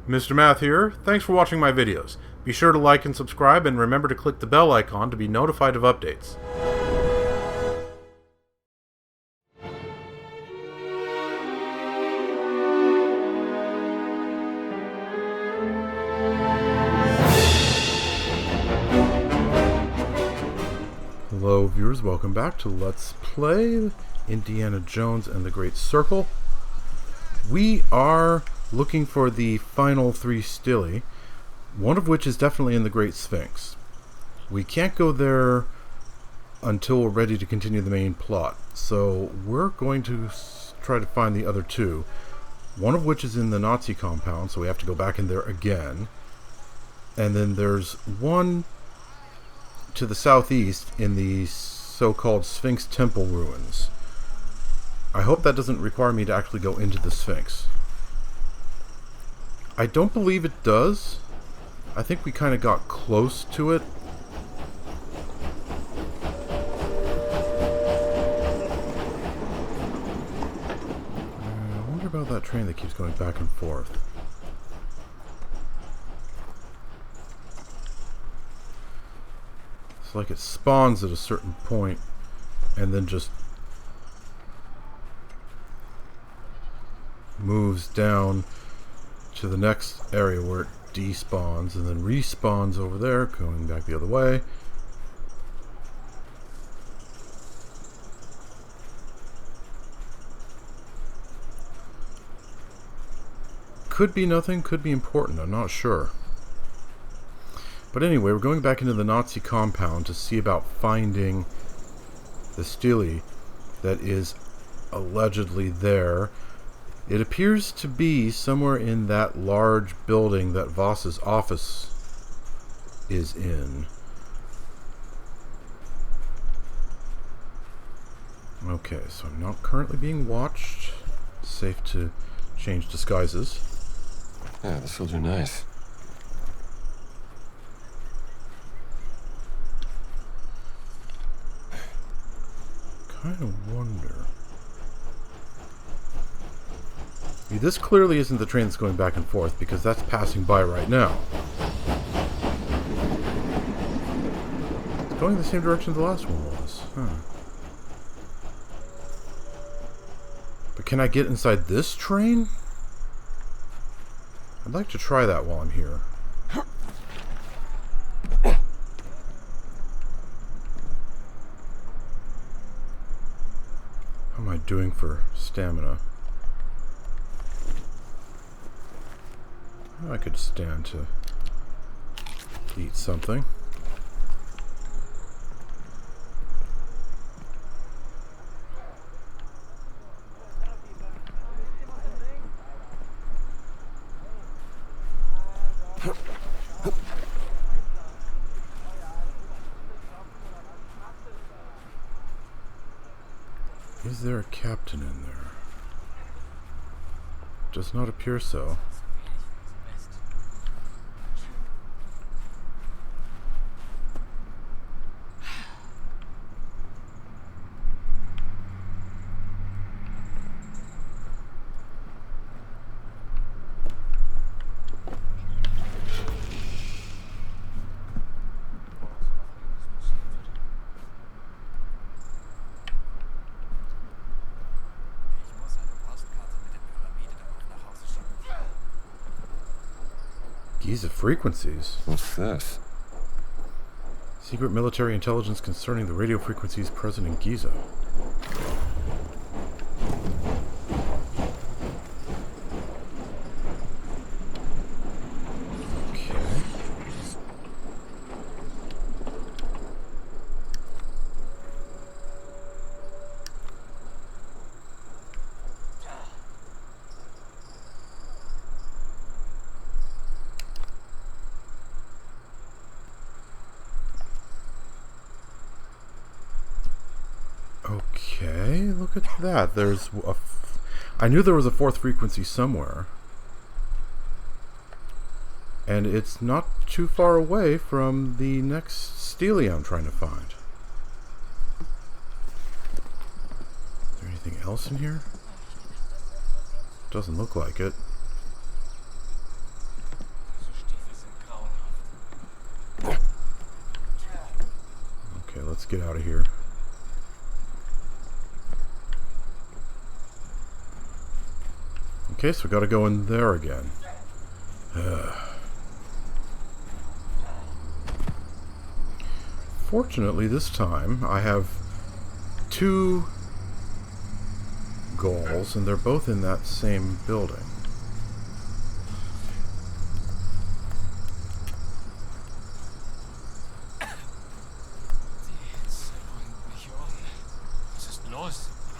Mr. Math here. Thanks for watching my videos. Be sure to like and subscribe, and remember to click the bell icon to be notified of updates. Hello viewers, welcome back to Let's Play Indiana Jones and the Great Circle. We are looking for the final 3 stele, one of which is definitely in the Great Sphinx. We can't go there until we're ready to continue the main plot, so we're going to try to find the other 2, one of which is in the Nazi compound, so we have to go back in there again. And then there's one to the southeast in the so-called Sphinx Temple ruins. I hope that doesn't require me to actually go into the Sphinx. I don't believe it does. I think we kind of got close to it. I wonder about that train that keeps going back and forth. It's like it spawns at a certain point and then just moves down to the next area where it despawns and then respawns over there, going back the other way. Could be nothing, could be important, I'm not sure. But anyway, we're going back into the Nazi compound to see about finding the stele that is allegedly there. It appears to be somewhere in that large building that Voss's office is in. Okay, so I'm not currently being watched. Safe to change disguises. Yeah, this will do nice. Kind of wonder. This clearly isn't the train that's going back and forth, because that's passing by right now. It's going the same direction the last one was. Huh. But can I get inside this train? I'd like to try that while I'm here. How am I doing for stamina? I could stand to eat something. Is there a captain in there? Does not appear so. Gizeh frequencies. What's this? Secret military intelligence concerning the radio frequencies present in Gizeh. Okay. Okay, look at that. There's a I knew there was a 4th frequency somewhere. And it's not too far away from the next stele I'm trying to find. Is there anything else in here? Doesn't look like it. get out of here. Okay, so we gotta go in there again. Fortunately, this time I have 2 goals, and they're both in that same building.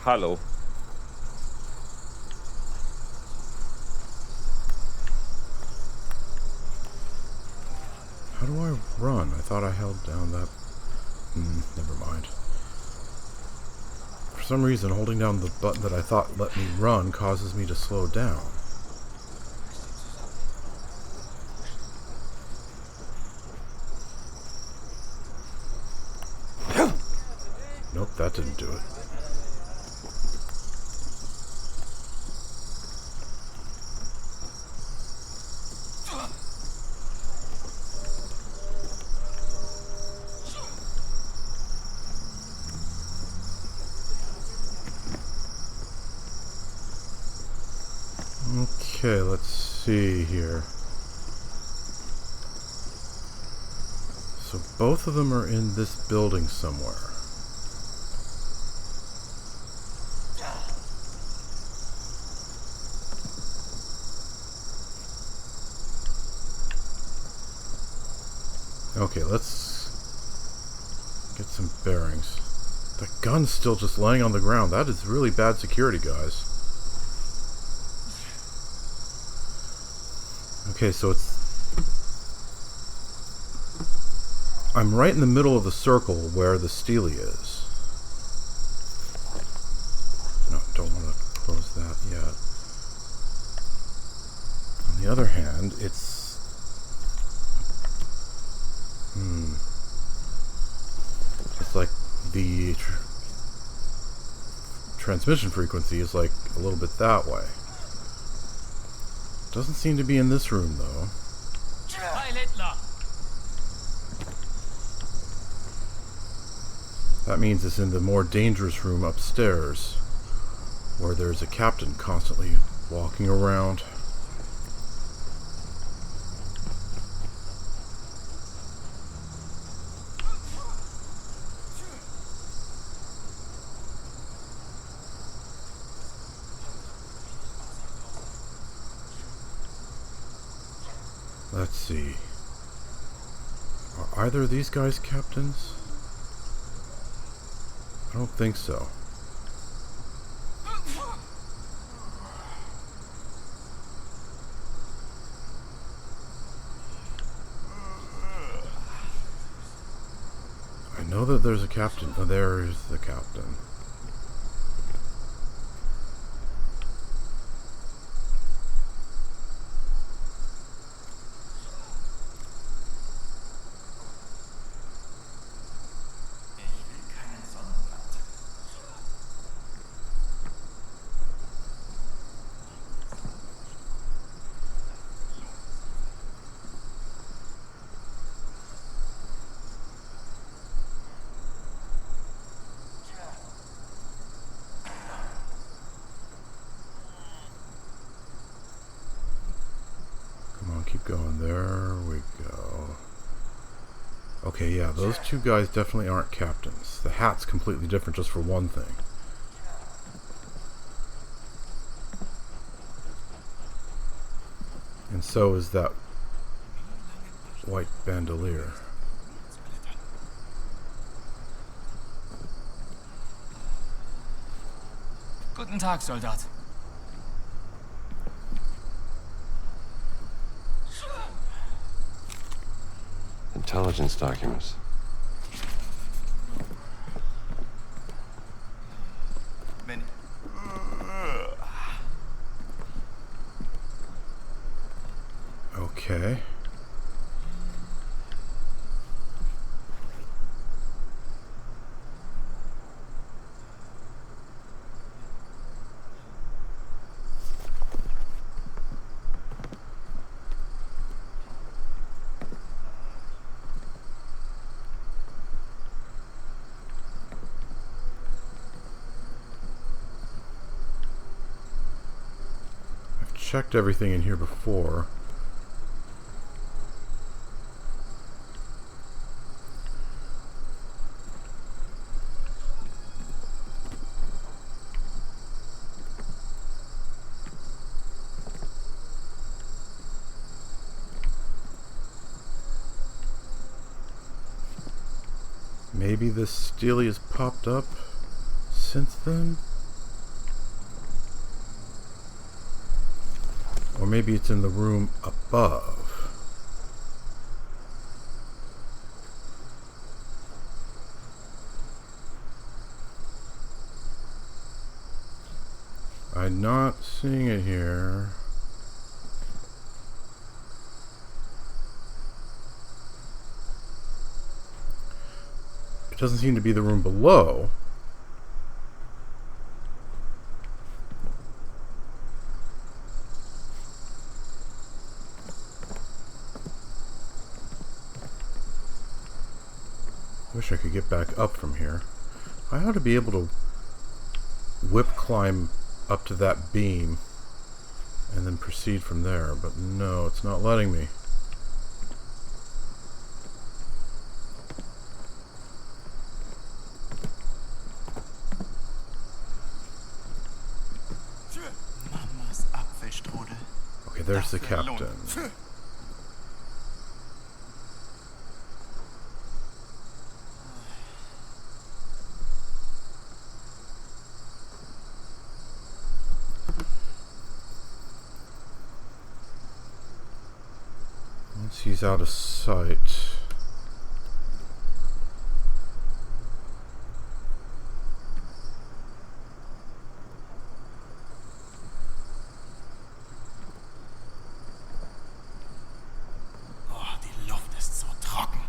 Hallo. How do I run? I thought I held down that... never mind. For some reason, holding down the button that I thought let me run causes me to slow down. Nope, that didn't do it. Okay, let's see here. So both of them are in this building somewhere. Okay, let's get some bearings. The gun's still just laying on the ground. That is really bad security, guys. Okay, so I'm right in the middle of the circle where the stele is. No, don't want to close that yet. On the other hand, it's... It's like the transmission frequency is like a little bit that way. Doesn't seem to be in this room, though. That means it's in the more dangerous room upstairs, where there's a captain constantly walking around. Let's see. Are either of these guys captains? I don't think so. I know that there's a captain. Oh, there's the captain. Keep going. There we go. Okay, yeah, those 2 guys definitely aren't captains. The hat's completely different just for one thing. And so is that white bandolier. Guten Tag, Soldat. Intelligence documents. Okay. checked everything in here before. Maybe this stele has popped up since then? Or maybe it's in the room above. I'm not seeing it here. It doesn't seem to be the room below. Wish I could get back up from here. I ought to be able to whip climb up to that beam and then proceed from there, but no, it's not letting me. Okay, there's the captain. Once he's out of sight. Oh, die Luft ist so trocken.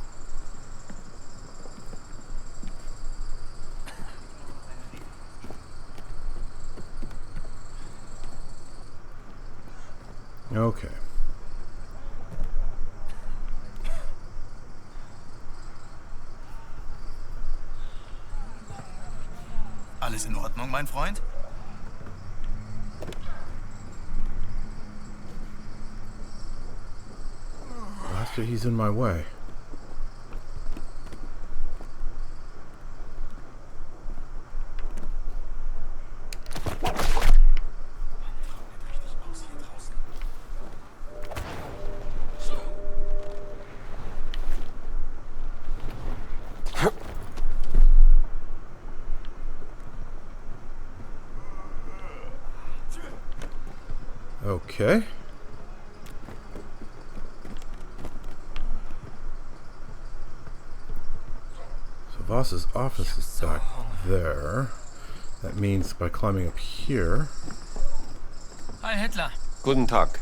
Okay. Alles in Ordnung, mein Freund? Blaster, he's in my way. Okay. So Voss's office is back there. That means by climbing up here. Hi, Hitler. Guten Tag.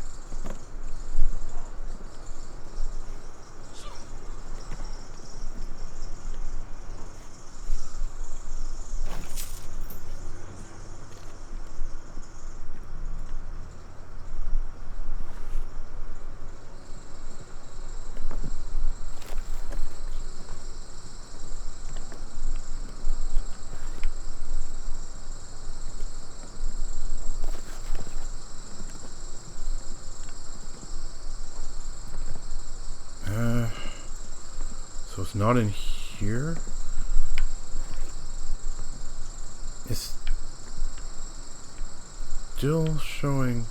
So it's not in here? It's still showing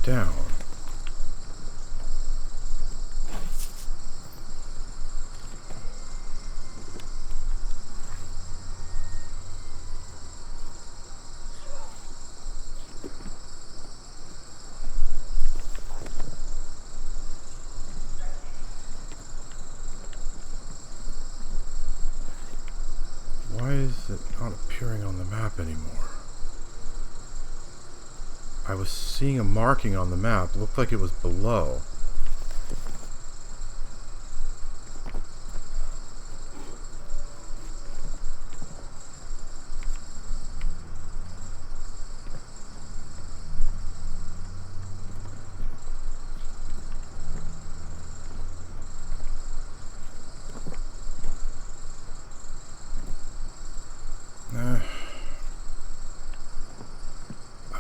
down. Why is it not appearing on the map anymore? I was seeing a marking on the map. It looked like it was below.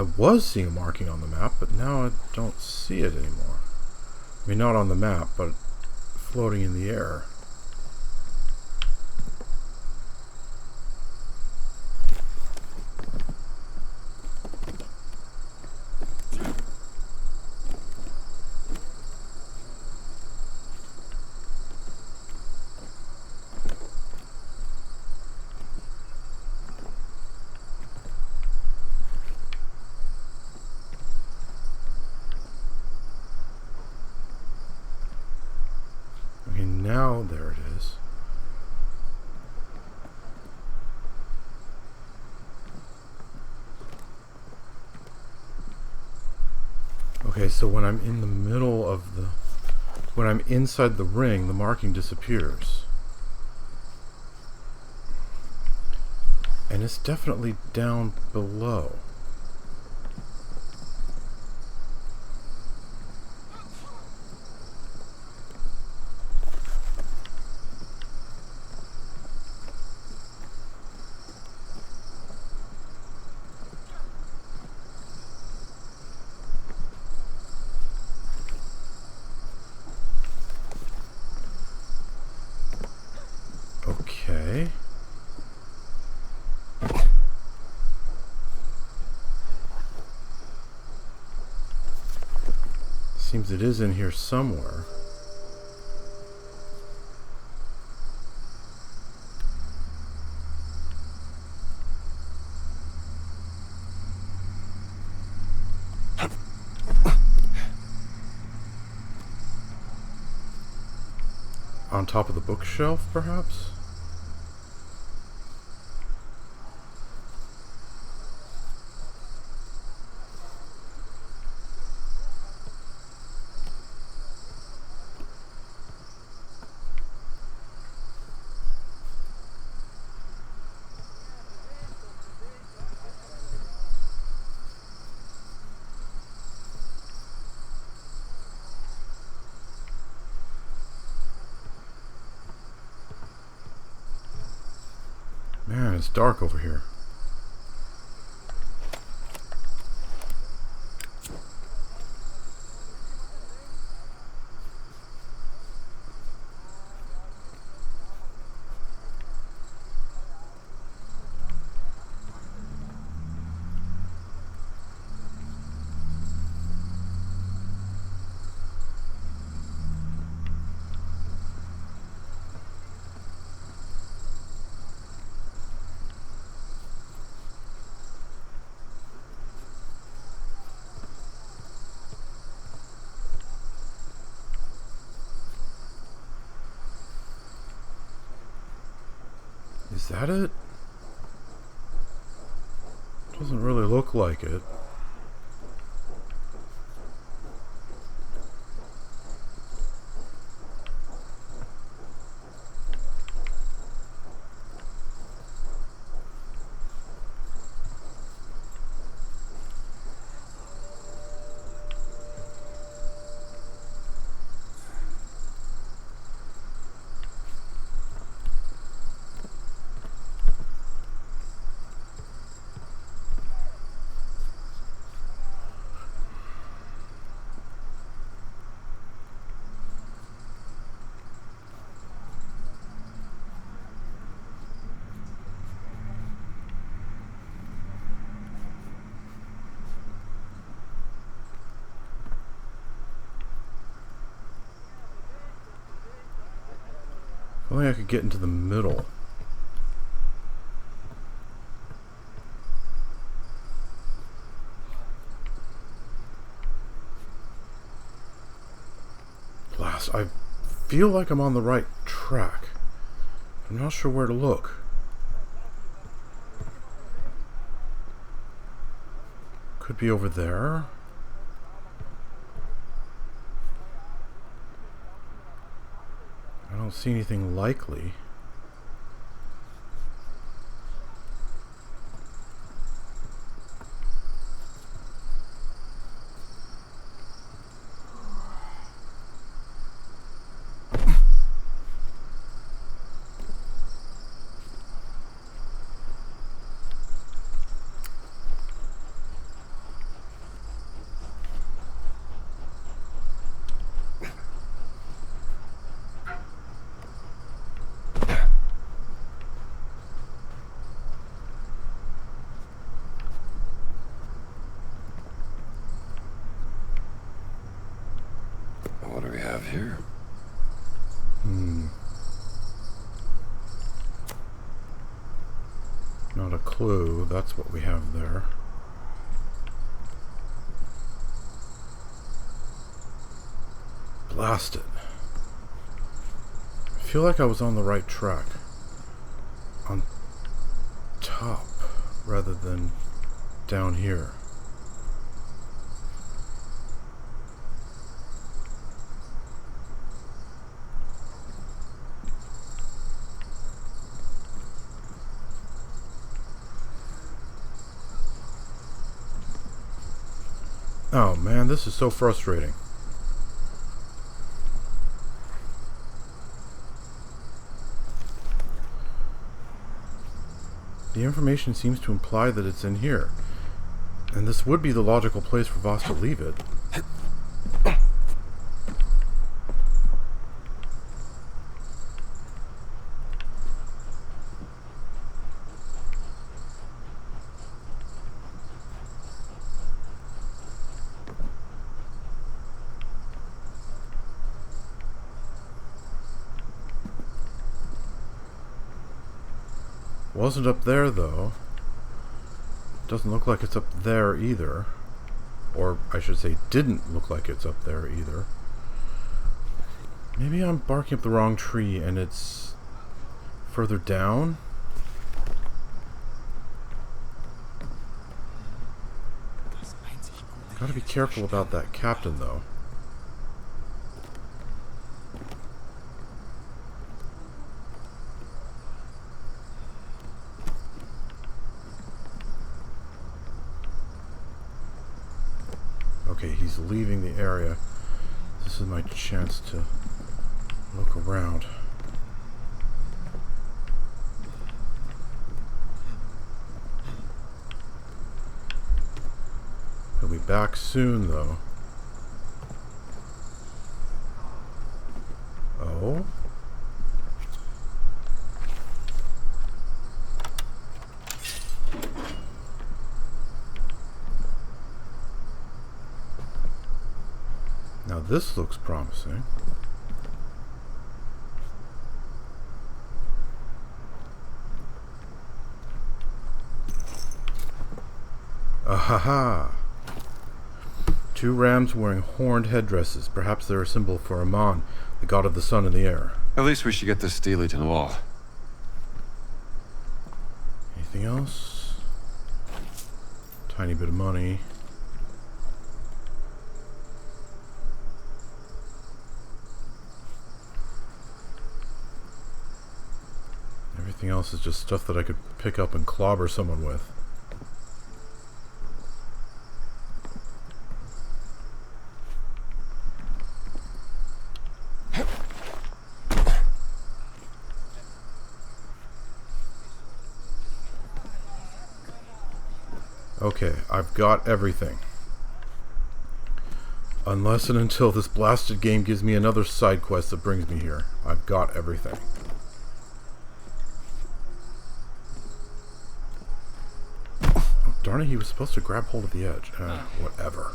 I was seeing a marking on the map, but now I don't see it anymore. I mean, not on the map, but floating in the air. Okay, now there it is. Okay, so when I'm in the middle of the... when I'm inside the ring, the marking disappears. And it's definitely down below. Okay. Seems it is in here somewhere. On top of the bookshelf, perhaps? Man, it's dark over here. Is that it? Doesn't really look like it. If only I could get into the middle. Blast, I feel like I'm on the right track. I'm not sure where to look. Could be over there. I don't see anything likely. here? Not a clue. That's what we have there. Blast it. I feel like I was on the right track. On top, rather than down here. Oh man, this is so frustrating. The information seems to imply that it's in here. And this would be the logical place for Voss to leave it. Wasn't up there, though. Doesn't look like it's up there either. Or, I should say, didn't look like it's up there either. Maybe I'm barking up the wrong tree and it's further down? Gotta be careful about that captain, though. Okay, he's leaving the area. This is my chance to look around. He'll be back soon, though. Oh? Now this looks promising. Ahaha! 2 rams wearing horned headdresses. Perhaps they're a symbol for Amon, the god of the sun and the air. At least we should get this stele to the wall. Anything else? Tiny bit of money. Everything else is just stuff that I could pick up and clobber someone with. Okay, I've got everything. Unless and until this blasted game gives me another side quest that brings me here. I've got everything. Oh, darn it, he was supposed to grab hold of the edge. Whatever.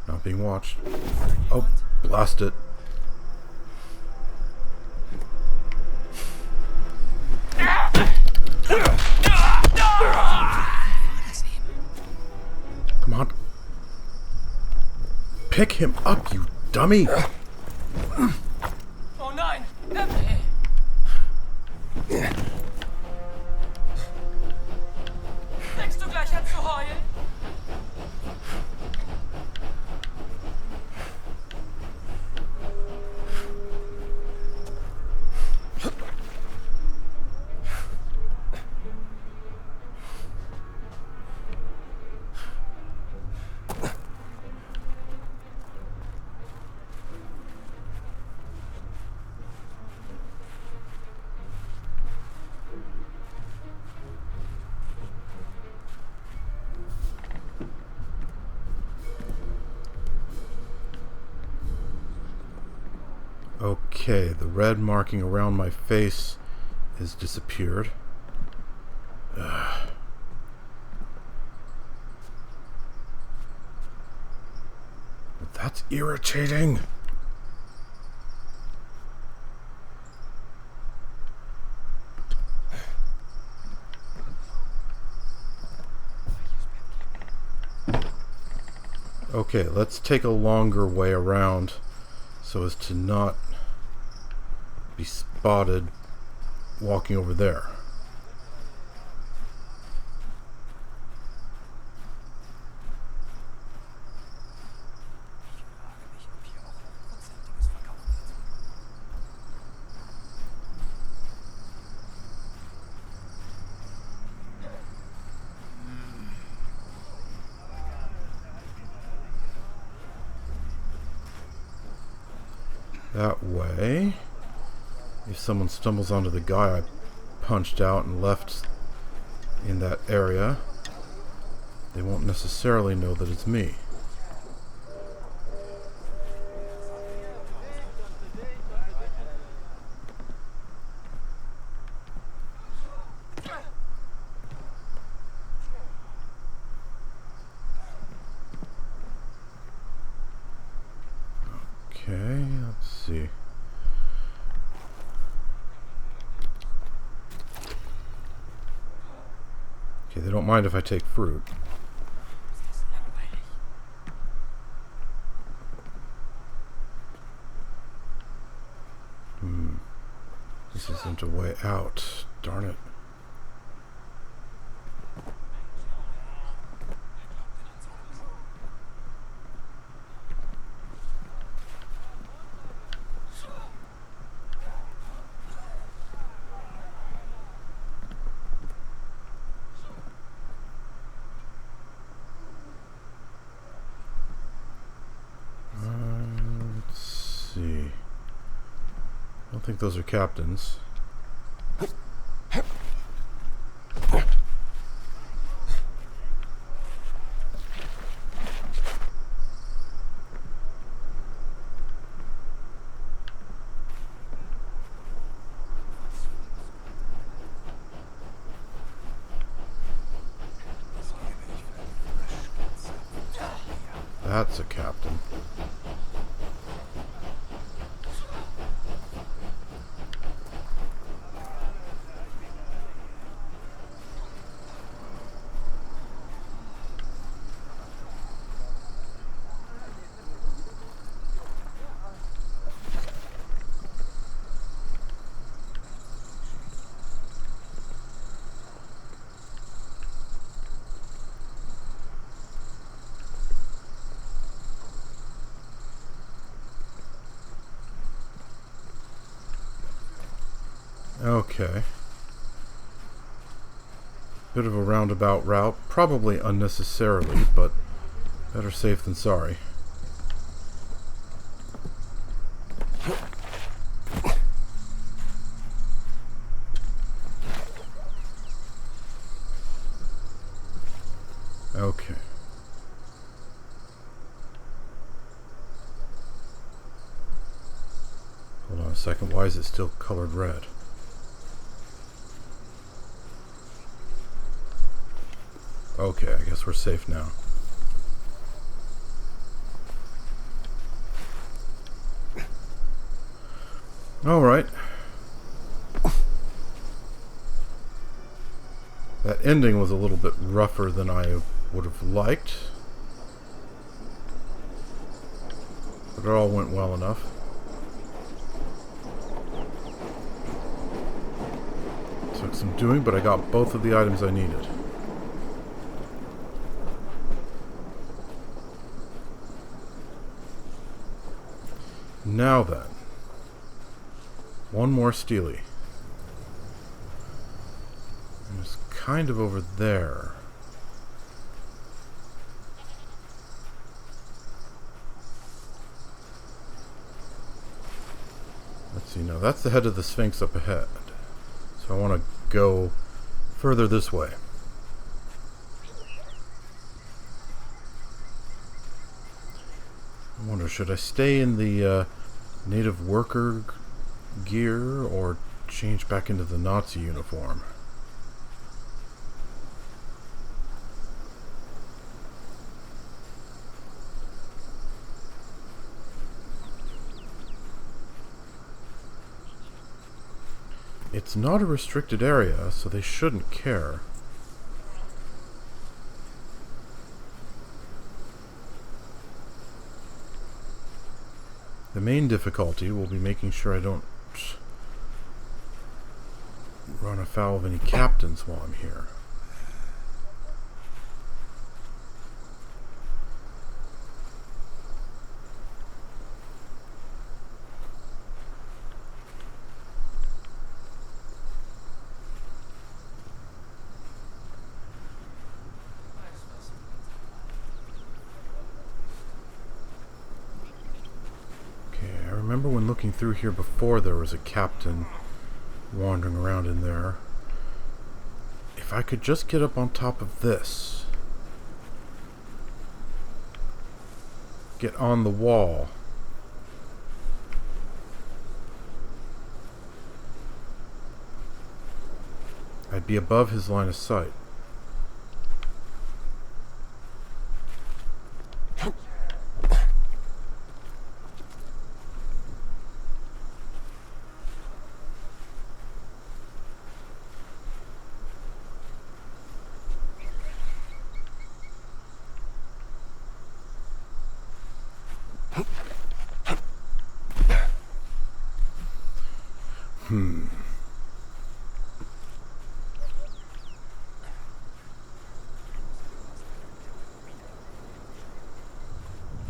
Not being watched. Oh, blast it. Come on. Pick him up, you dummy! Oh nein! Denkst du gleich an zu heulen? Okay, the red marking around my face has disappeared. Ugh. That's irritating. Okay, let's take a longer way around so as to not be spotted walking over there. That way, if someone stumbles onto the guy I punched out and left in that area, they won't necessarily know that it's me. Okay, let's see. Okay, they don't mind if I take fruit. This isn't a way out. Darn it. Let's see. I don't think those are captains. That's a captain. Okay. Bit of a roundabout route, probably unnecessarily, but better safe than sorry. Okay. Hold on a second, why is it still colored red? Okay, I guess we're safe now. Alright. That ending was a little bit rougher than I would have liked. But it all went well enough. Took some doing, but I got both of the items I needed. Now then, one more stele. And it's kind of over there. Let's see, now that's the head of the Sphinx up ahead. So I want to go further this way. I wonder, should I stay in the native worker gear or change back into the Nazi uniform. It's not a restricted area, so they shouldn't care. The main difficulty will be making sure I don't run afoul of any captains while I'm here. I remember when looking through here before, there was a captain wandering around in there. If I could just get up on top of this, get on the wall, I'd be above his line of sight.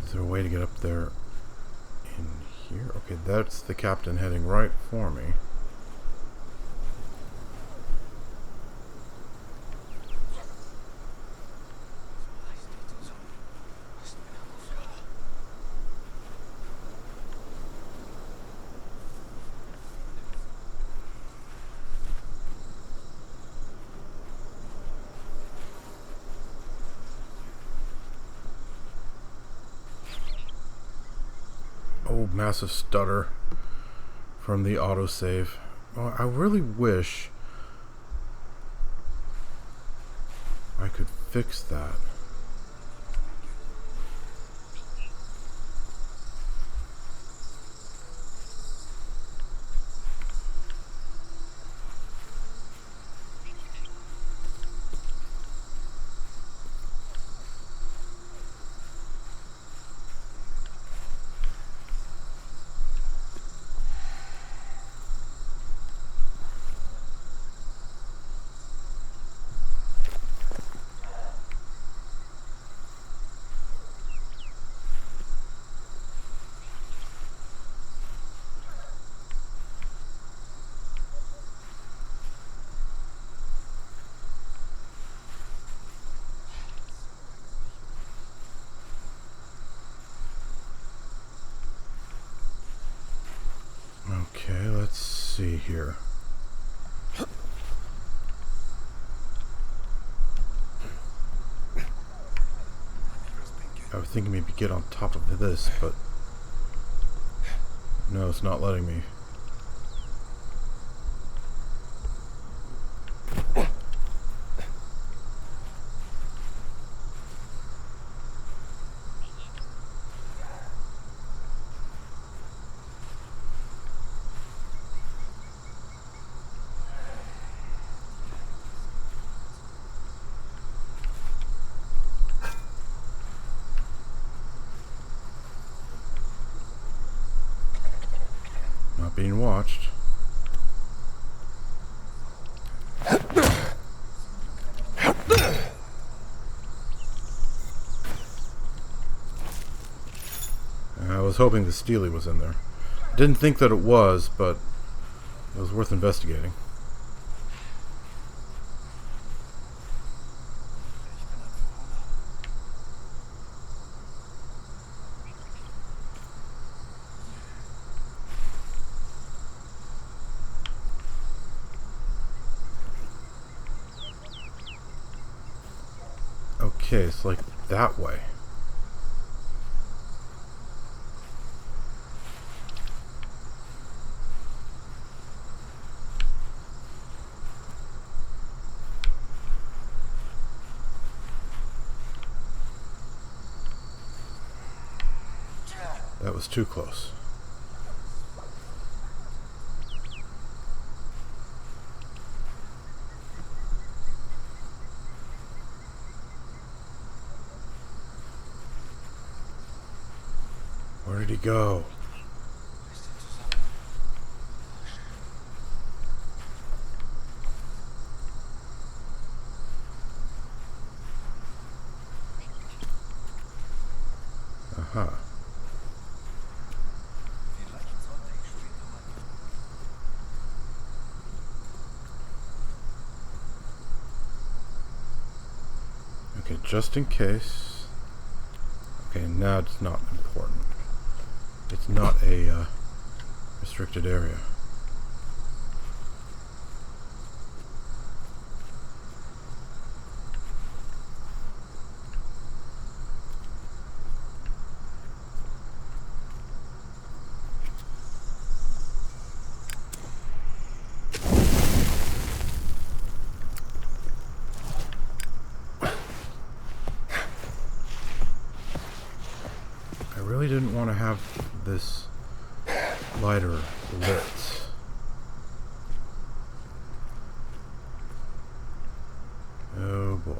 Is there a way to get up there in here? Okay, that's the captain heading right for me. Oh, massive stutter from the autosave. Oh, I really wish I could fix that. Okay, let's see here. I was thinking maybe get on top of this, but no, it's not letting me. Not being watched. I was hoping the stele was in there. Didn't think that it was, but it was worth investigating. Okay, it's like that way. was too close. Where did he go? Aha. Okay, just in case. Okay, now it's not important. It's not a restricted area. I really didn't want to have this lighter lit. Oh boy.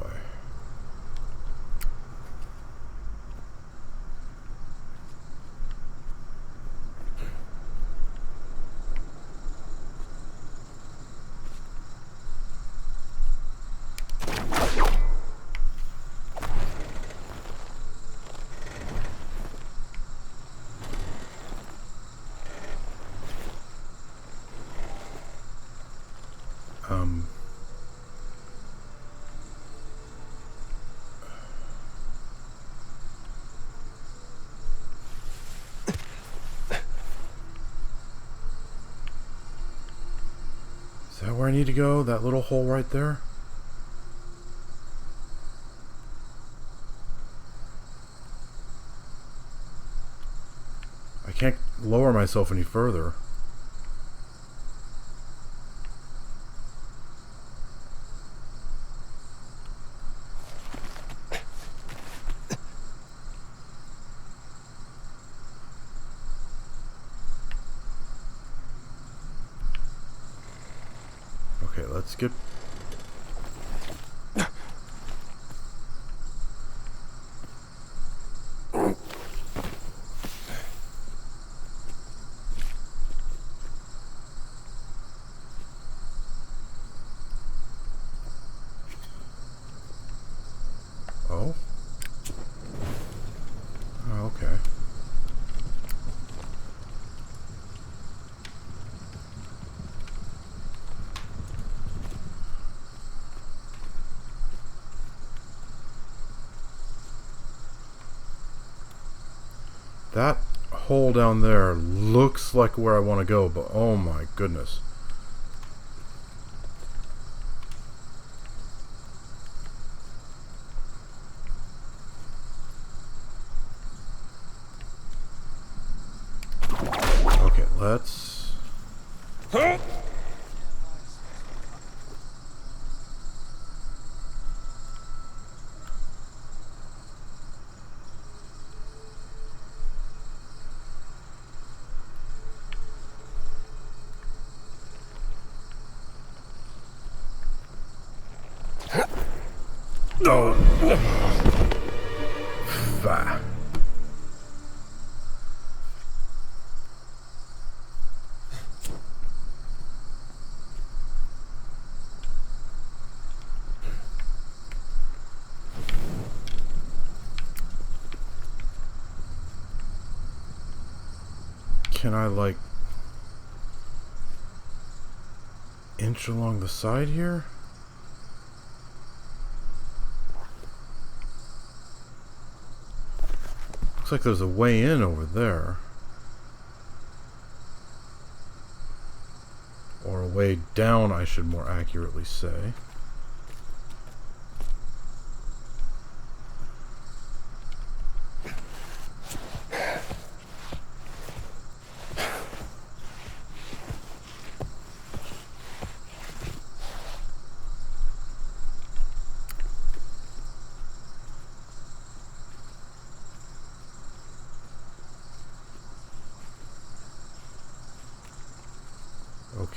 Is that where I need to go? That little hole right there? I can't lower myself any further. Okay, let's get... Oh? Oh, okay. That hole down there looks like where I want to go, but oh my goodness. Okay, let's... No. Bah. Can I, like, inch along the side here? Looks like there's a way in over there. Or a way down, I should more accurately say.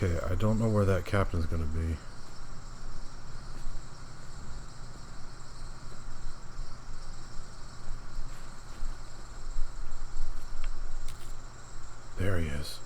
Okay, I don't know where that captain's gonna be. There he is.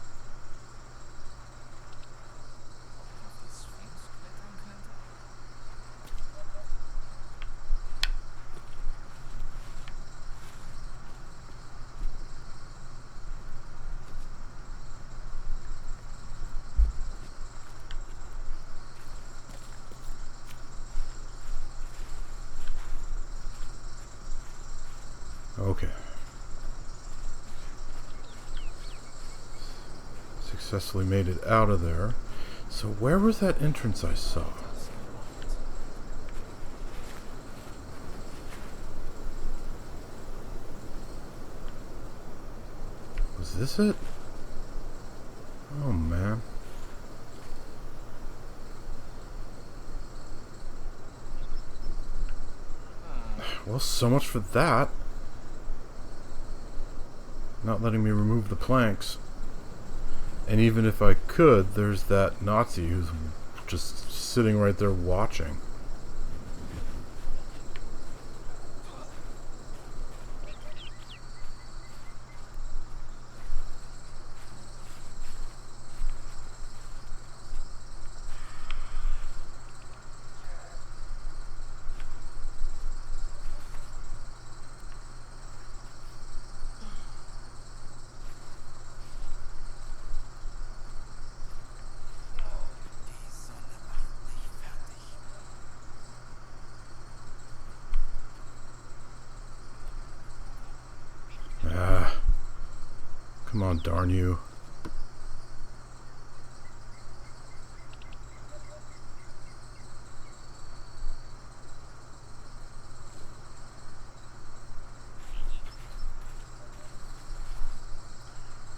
Okay. Successfully made it out of there. So where was that entrance I saw? Was this it? Oh man. Well, so much for that. Not letting me remove the planks. And even if I could, there's that Nazi who's just sitting right there watching. Ah, come on, darn you.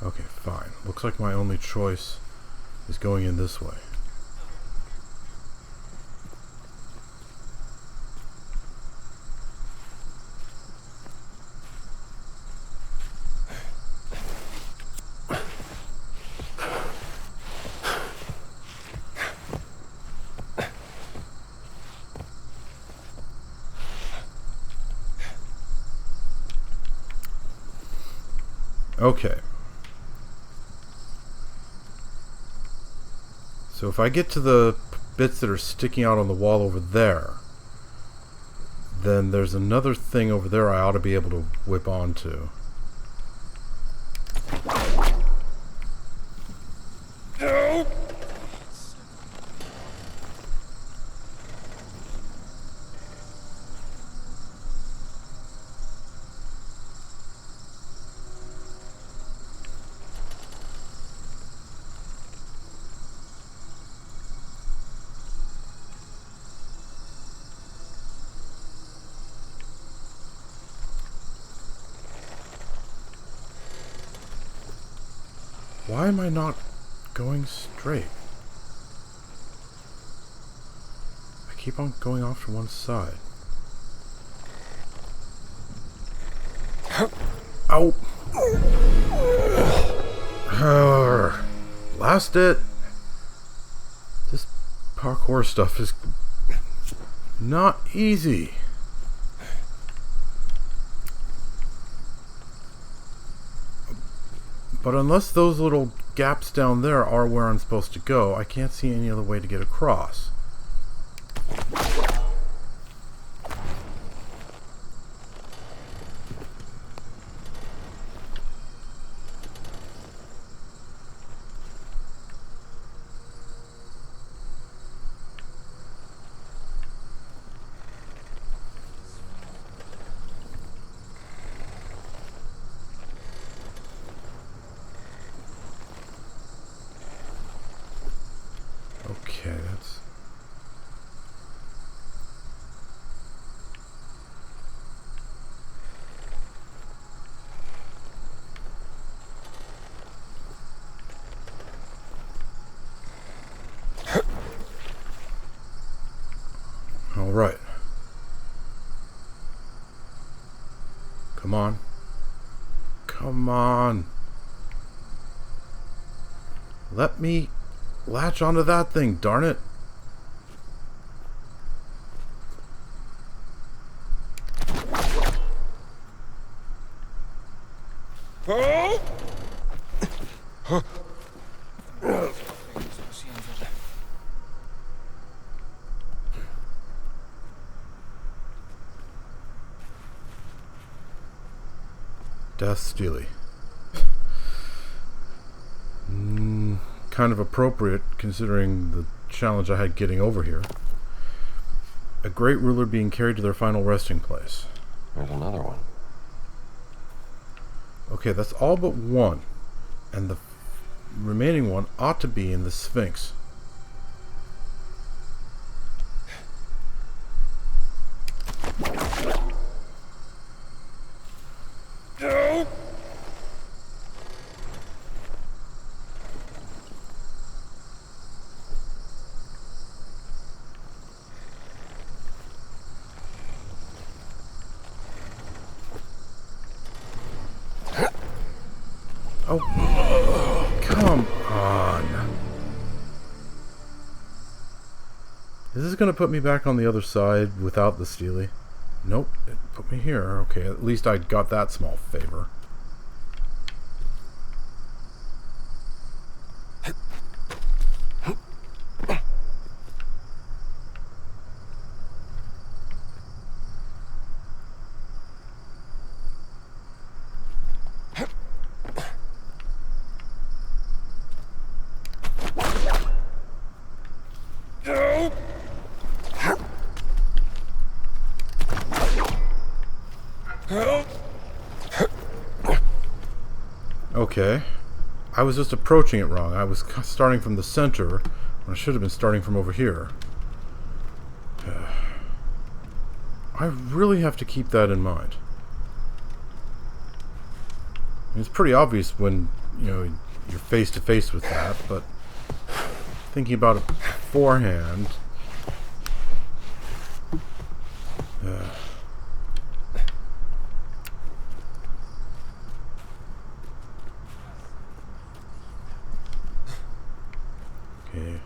Okay, fine. Looks like my only choice is going in this way. Okay. So if I get to the bits that are sticking out on the wall over there, then there's another thing over there I ought to be able to whip onto. Why am I not going straight? I keep on going off to one side. Ow! Blast it! This parkour stuff is not easy. But unless those little gaps down there are where I'm supposed to go, I can't see any other way to get across. Okay, that's... All right. Come on. Come on. Let me latch onto that thing, darn it. Death Stele. Kind of appropriate considering the challenge I had getting over here. A great ruler being carried to their final resting place. There's another one. Okay, that's all but one. And the remaining one ought to be in the Sphinx. Oh, come on. Is this going to put me back on the other side without the stele? Nope, it put me here. Okay, at least I got that small favor. Okay, I was just approaching it wrong. I was starting from the center when I should have been starting from over here. I really have to keep that in mind. It's pretty obvious when, you know, you're face to face with that, but thinking about it beforehand. Okay.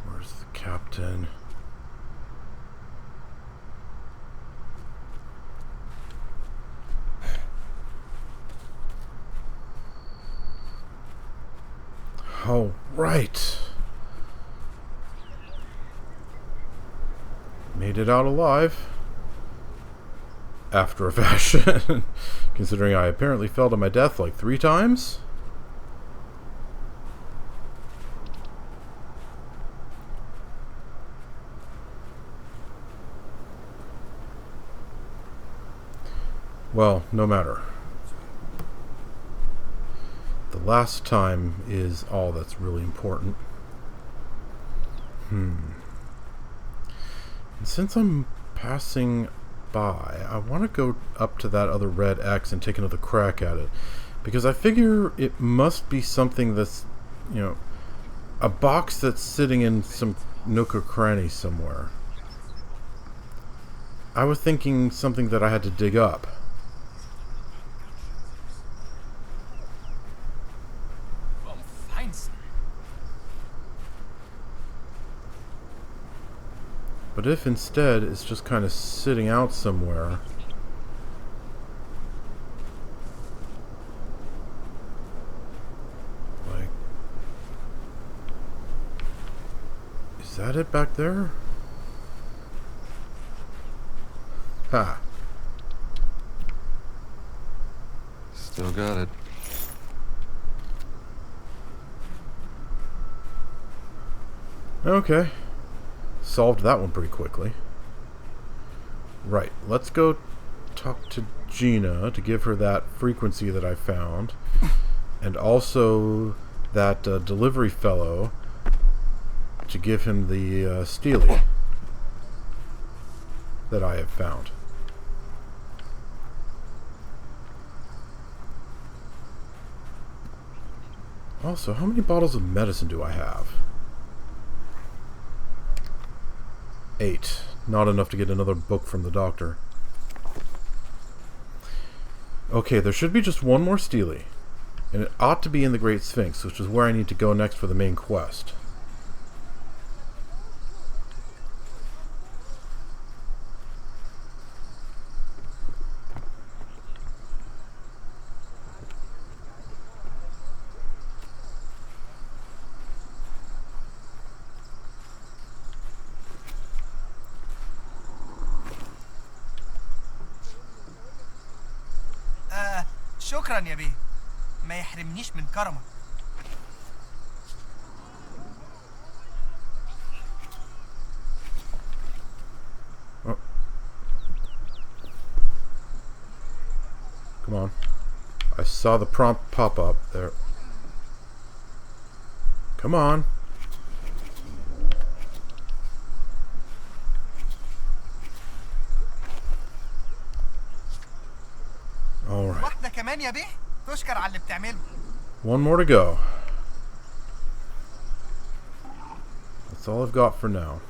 Where's the captain? Oh, right. Made it out alive. After a fashion. Considering I apparently fell to my death like 3 times. Well, no matter. The last time is all that's really important. And since I'm passing by, I want to go up to that other red X and take another crack at it. Because I figure it must be something that's, you know, a box that's sitting in some nook or cranny somewhere. I was thinking something that I had to dig up. But if instead it's just kind of sitting out somewhere, like, is that it back there? Ha! Still got it. Okay. Solved that one pretty quickly. Right, let's go talk to Gina to give her that frequency that I found. And also that delivery fellow to give him the stele that I have found. Also, how many bottles of medicine do I have? 8. Not enough to get another book from the doctor. Okay, there should be just one more stele. And it ought to be in the Great Sphinx, which is where I need to go next for the main quest. شكرا يا بيه. ما يحرمنيش من كرمك. Oh. Come on. I saw the prompt pop up there. Come on. All right. واحدة كمان يا بيه. تشكر على اللي بتعمله. One more to go. That's all I've got for now.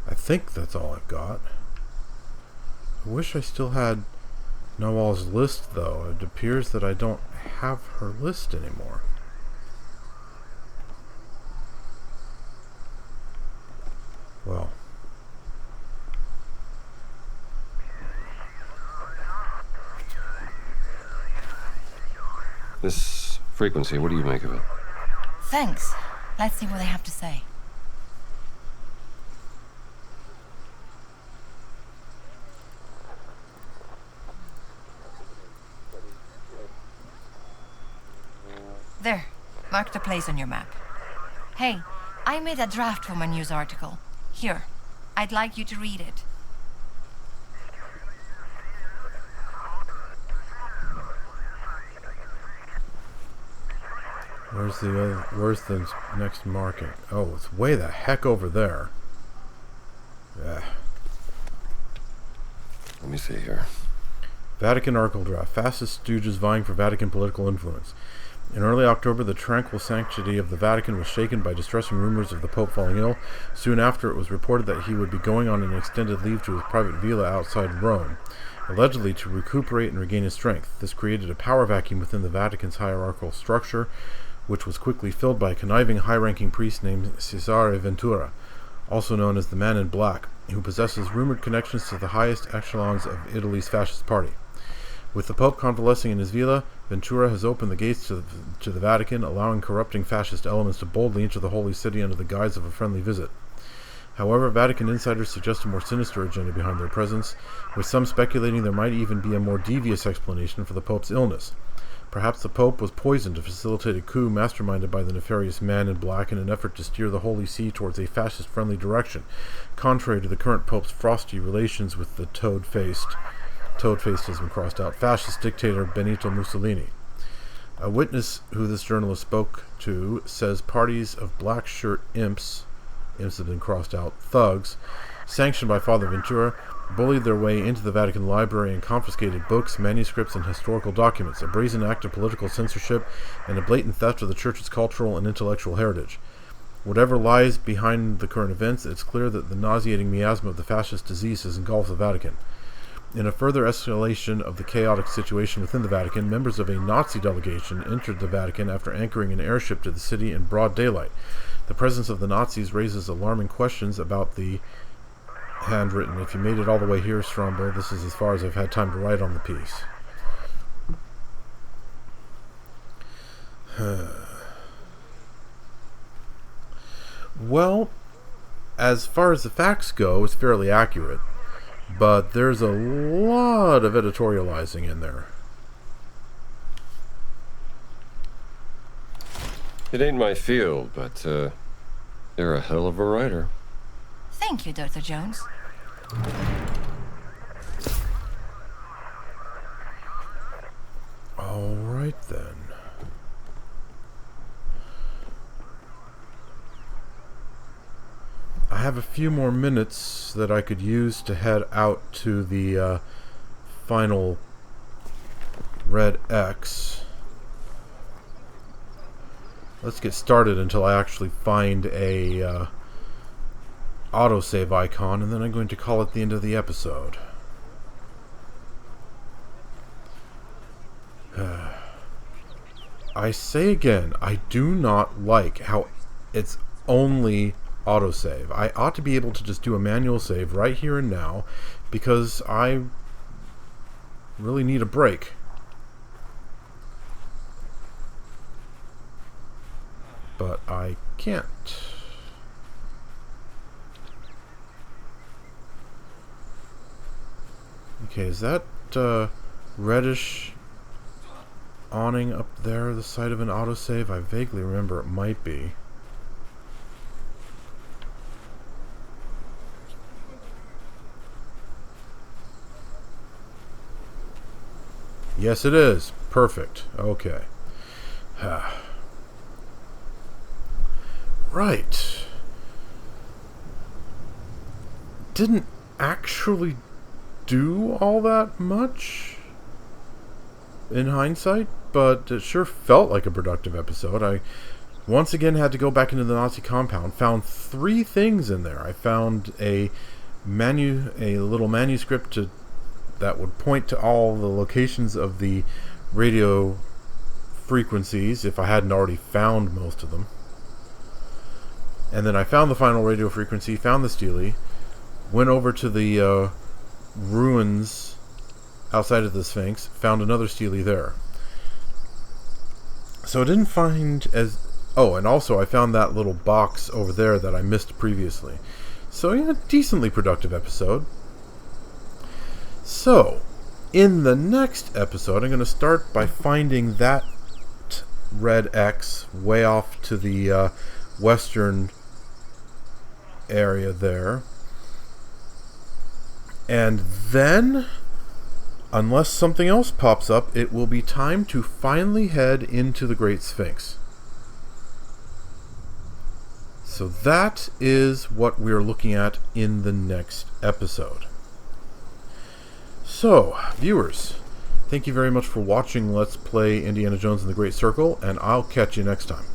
I think that's all I've got. I wish I still had Nawal's list, though. It appears that I don't have her list anymore. Well. This frequency, what do you make of it? Thanks. Let's see what they have to say. There. Mark the place on your map. Hey, I made a draft for my news article. Here. I'd like you to read it. Where's the next marking? Oh, it's way the heck over there. Yeah. Let me see here. Vatican article draft. Fastest stooges vying for Vatican political influence. In early October, the tranquil sanctity of the Vatican was shaken by distressing rumors of the Pope falling ill. Soon after, it was reported that he would be going on an extended leave to his private villa outside Rome, allegedly to recuperate and regain his strength. This created a power vacuum within the Vatican's hierarchical structure, which was quickly filled by a conniving high-ranking priest named Cesare Ventura, also known as the Man in Black, who possesses rumored connections to the highest echelons of Italy's fascist party. With the Pope convalescing in his villa, Ventura has opened the gates to the Vatican, allowing corrupting fascist elements to boldly enter the Holy City under the guise of a friendly visit. However, Vatican insiders suggest a more sinister agenda behind their presence, with some speculating there might even be a more devious explanation for the Pope's illness. Perhaps the Pope was poisoned to facilitate a coup masterminded by the nefarious Man in Black in an effort to steer the Holy See towards a fascist-friendly direction, contrary to the current Pope's frosty relations with the toad-faced has been crossed out, fascist dictator Benito Mussolini. A witness who this journalist spoke to says parties of black shirt imps have been crossed out, thugs, sanctioned by Father Ventura, bullied their way into the Vatican library and confiscated books, manuscripts, and historical documents, a brazen act of political censorship and a blatant theft of the Church's cultural and intellectual heritage. Whatever lies behind the current events, it's clear that the nauseating miasma of the fascist disease has engulfed the Vatican. In a further escalation of the chaotic situation within the Vatican, members of a Nazi delegation entered the Vatican after anchoring an airship to the city in broad daylight. The presence of the Nazis raises alarming questions about the handwritten. If you made it all the way here, Strombo, this is as far as I've had time to write on the piece. Well, as far as the facts go, it's fairly accurate. But there's a lot of editorializing in there. It ain't my field, but you're a hell of a writer. Thank you, Dr. Jones. All right, then. I have a few more minutes that I could use to head out to the final red X. Let's get started until I actually find a autosave icon, and then I'm going to call it the end of the episode. I say again, I do not like how it's only autosave. I ought to be able to just do a manual save right here and now, because I really need a break. But I can't. Okay, is that reddish awning up there the site of an autosave? I vaguely remember it might be. Yes, it is. Perfect. Okay. Right. Didn't actually do all that much in hindsight, but it sure felt like a productive episode. I once again had to go back into the Nazi compound. Found 3 things in there. I found a little manuscript that would point to all the locations of the radio frequencies if I hadn't already found most of them. And then I found the final radio frequency, found the stele, went over to the ruins outside of the Sphinx, found another stele there. So I didn't find as... Oh, and also I found that little box over there that I missed previously. So yeah, decently productive episode. So, in the next episode, I'm going to start by finding that red X way off to the western area there. And then, unless something else pops up, it will be time to finally head into the Great Sphinx. So that is what we're looking at in the next episode. So, viewers, thank you very much for watching Let's Play Indiana Jones and the Great Circle, and I'll catch you next time.